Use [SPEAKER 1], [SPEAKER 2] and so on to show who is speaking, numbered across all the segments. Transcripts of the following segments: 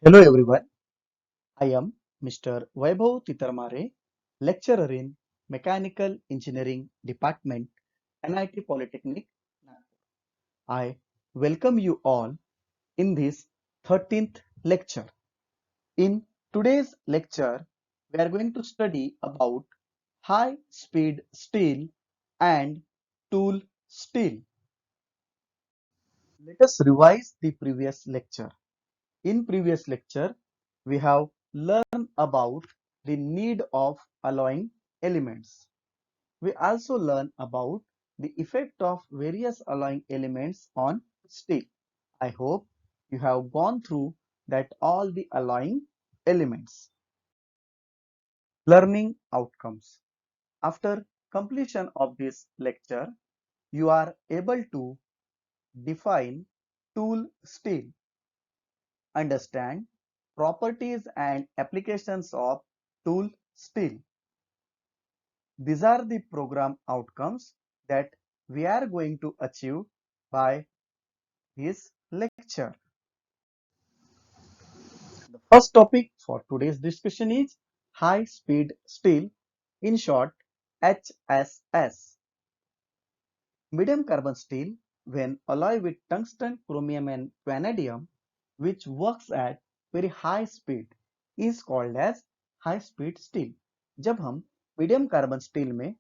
[SPEAKER 1] Hello everyone, I am Mr. Vaibhav Titarmare, lecturer in Mechanical Engineering Department, NIT Polytechnic, Nagpur. I welcome you all in this 13th lecture. In today's lecture, we are going to study about high speed steel and tool steel. Let us revise the previous lecture. In previous lecture, we have learned about the need of alloying elements. We also learned about the effect of various alloying elements on steel. I hope you have gone through that all the alloying elements. Learning outcomes. After completion of this lecture, you are able to define tool steel, understand properties and applications of tool steel. These are the program outcomes that we are going to achieve by this lecture. The first topic for today's discussion is high speed steel, in short HSS. Medium carbon steel, when alloyed with tungsten, chromium and vanadium, which works at very high speed, is called as high speed steel. जब हम medium carbon steel में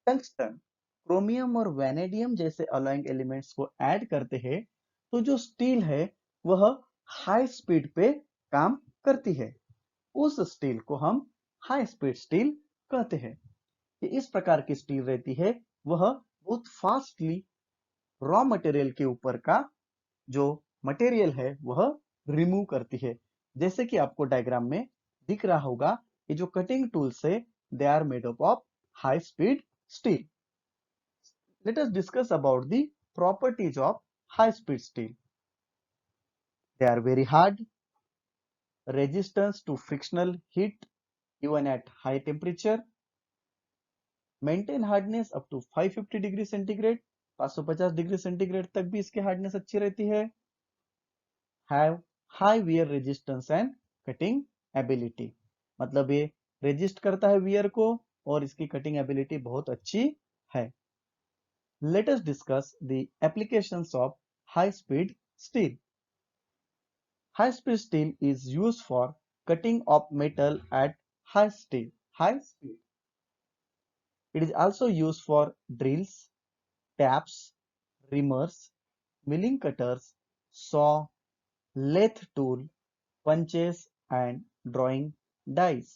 [SPEAKER 1] tungsten, chromium और vanadium जैसे alloying elements को add करते हैं तो जो स्टील है वह हाई स्पीड पे काम करती है। उस स्टील को हम हाई स्पीड स्टील कहते हैं। ये इस प्रकार की स्टील रहती है, वह बहुत फास्टली रॉ मटेरियल के ऊपर का जो मटेरियल है वह रिमूव करती है। जैसे कि आपको डायग्राम में दिख रहा होगा, ये जो कटिंग टूल्स है they are made up of high speed steel. Let us discuss about the properties of high speed steel. They are very hard, resistance to frictional heat even at high temperature, maintain hardness up to 550 degree centigrade, 550 degree centigrade तक भी इसकी hardness अच्छी रहती है। Have high wear resistance and cutting ability, मतलब ये resist करता है वियर को और इसकी कटिंग एबिलिटी बहुत अच्छी है। Let us discuss the applications of high speed steel. High speed steel is used for cutting of metal at high speed. It is also used for drills, taps, reamers, milling cutters, saw, lathe tool, punches and drawing dies.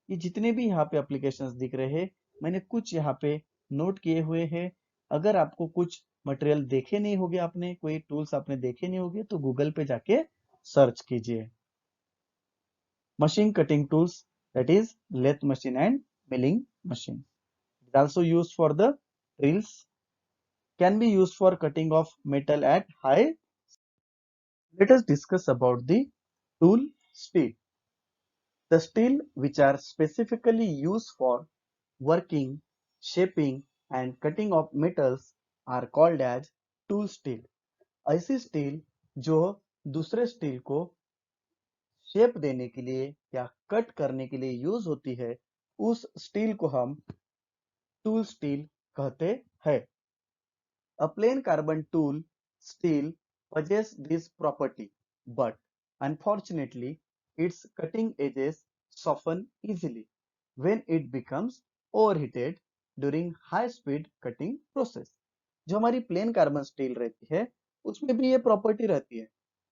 [SPEAKER 1] ये जितने भी यहाँ पे applications दिख रहे हैं, मैंने कुछ यहाँ पे नोट किए हुए हैं। अगर आपको कुछ मटेरियल देखे नहीं होगे, आपने कोई टूल्स आपने देखे नहीं होगे तो गूगल पे जाके सर्च कीजिए। Machine cutting tools, that is lathe machine and milling machine. It is also used for the drills, can be used for cutting of metal at high. Let us discuss about the tool steel. The steel which are specifically used for working, shaping and cutting of metals are called as tool steel. ऐसी steel जो दूसरे steel को shape देने के लिए या cut करने के लिए यूज होती है, उस स्टील को हम टूल स्टील कहते हैं। A plain carbon tool steel possesses this property, but unfortunately its cutting edges soften easily when it becomes overheated during high speed cutting process. जो हमारी प्लेन कार्बन स्टील रहती है उसमें भी ये प्रॉपर्टी रहती है,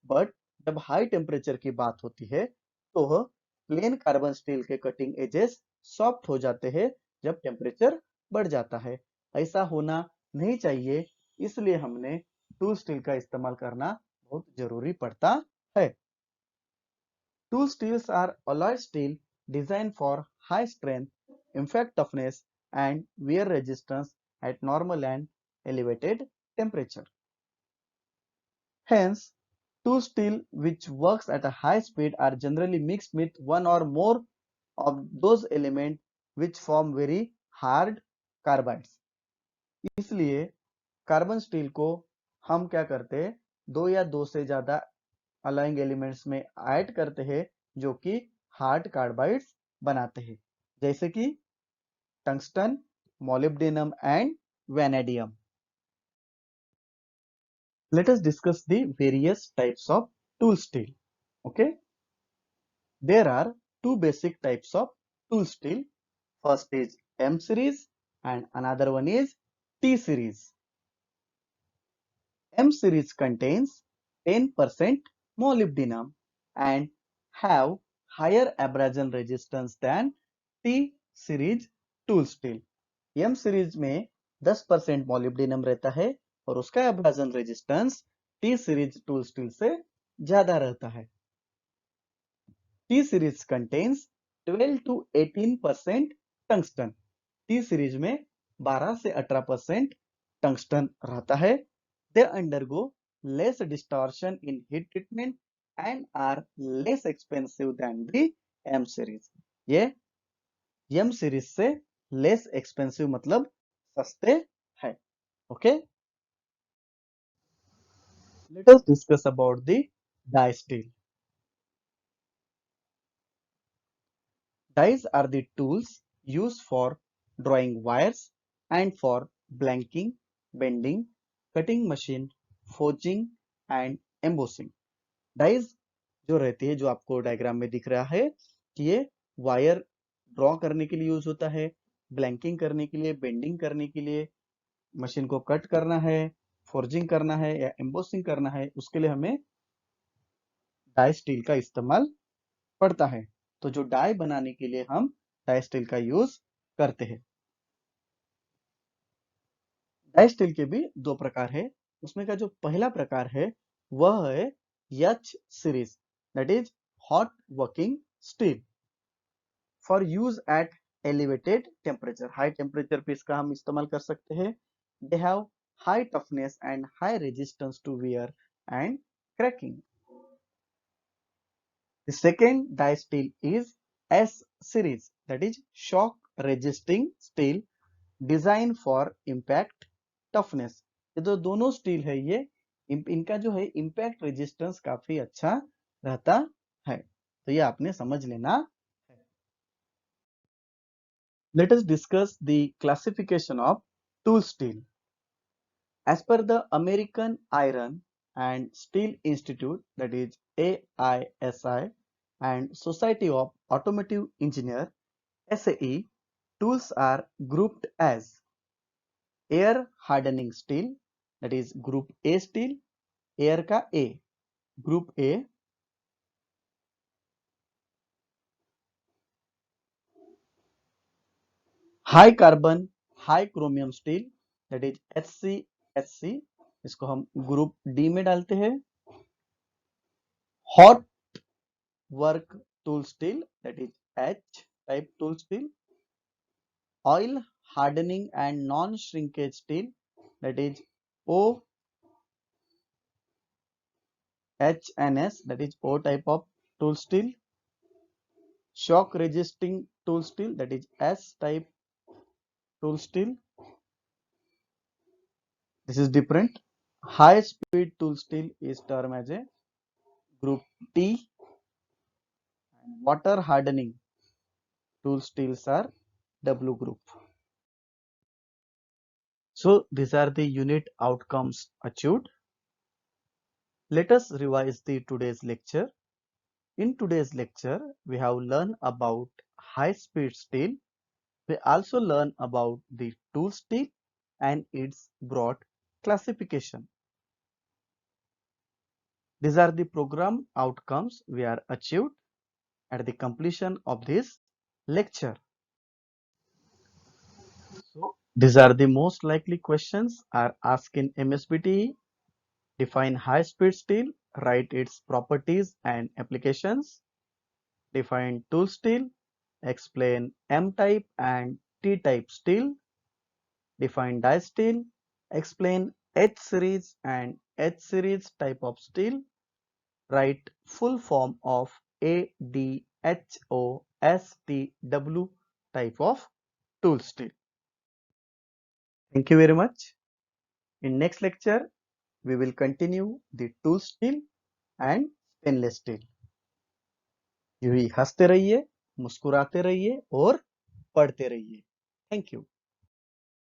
[SPEAKER 1] बट जब हाई टेम्परेचर की बात होती है तो प्लेन कार्बन स्टील के कटिंग एजेस सॉफ्ट हो जाते हैं जब टेम्परेचर बढ़ जाता है। ऐसा होना नहीं चाहिए, इसलिए हमने टूल स्टील का इस्तेमाल करना बहुत जरूरी पड़ता है। Tool steels are alloy steel designed for high strength, impact toughness and wear resistance at normal and elevated temperature. Hence, tool steel which works at a high speed are generally mixed with one or more of those elements which form very hard carbides. इसलिए carbon steel को हम क्या करते हैं, दो या दो से ज्यादा अलॉइंग एलिमेंट्स में ऐड करते हैं जो कि हार्ड कार्बाइड्स बनाते हैं, जैसे कि tungsten, molybdenum and vanadium. Let us discuss the various types of tool steel. Okay, there are two basic types of tool steel. First is M series and another one is T series. M series contains 10% molybdenum and have higher abrasion resistance than T series tool steel. M series में 10% molybdenum रहता है और उसका abrasion resistance T series tool steel से ज्यादा रहता है. T series contains 12 to 18% tungsten. T series में 12 से 18% tungsten रहता है. They undergo less distortion in heat treatment and are less expensive than the M series. ये M series से less expensive मतलब सस्ते है. Okay? Let us discuss about the die steel. Dies are the tools used for drawing wires and for blanking, bending, cutting machine, forging and embossing. Dies जो रहती है, जो आपको डायग्राम में दिख रहा है कि ये वायर ड्रॉ करने के लिए यूज होता है, ब्लैंकिंग करने के लिए, बेंडिंग करने के लिए, मशीन को कट करना है, फोर्जिंग करना है या एम्बोसिंग करना है, उसके लिए हमें डाई स्टील का इस्तेमाल पड़ता है. तो जो डाई बनाने के लिए हम डाई स्टील का यूज करते हैं. डाई स्टील के भी दो प्रकार है. उसमें का जो पहला प्रकार है वह है H series, that is hot working steel for use at elevated temperature. High temperature पे इसका हम इस्तेमाल कर सकते हैं. They have high toughness and high resistance to wear and cracking. The second die steel is S series, that is shock resisting steel designed for impact toughness. ये जो दोनों स्टील है ये इनका जो है इम्पैक्ट रेजिस्टेंस काफी अच्छा रहता है, तो ये आपने समझ लेना है. Let us discuss the classification of tool steel. As per the American Iron and Steel Institute, that is AISI, and Society of Automotive Engineer, SAE, tools are grouped as air hardening steel, that is group A steel, air का A, group A, high carbon, high chromium steel, that is HCSC, इसको हम group D में डालते हैं. Hot work tool steel, that is H type tool steel. Oil hardening and non-shrinkage steel, that is OHNS, that is O type of tool steel. Shock resisting tool steel, that is S type tool steel. This is different. High speed tool steel is termed as a group T. Water hardening tool steels are W group. So these are the unit outcomes achieved. Let us revise the today's lecture. In today's lecture, we have learned about high-speed steel. We also learn about the tool steel and its broad classification. These are the program outcomes we are achieved at the completion of this lecture. So, these are the most likely questions are asked in MSBTE. Define high-speed steel, write its properties and applications. Define tool steel, explain M-type and T-type steel. Define die steel, explain H-series and H-series type of steel. Write full form of ADHOSTW type of tool steel. Thank you very much. In next lecture, we will continue the tool steel and stainless steel. यूं ही हंसते रहिए, मुस्कुराते रहिए और पढ़ते रहिए। Thank you.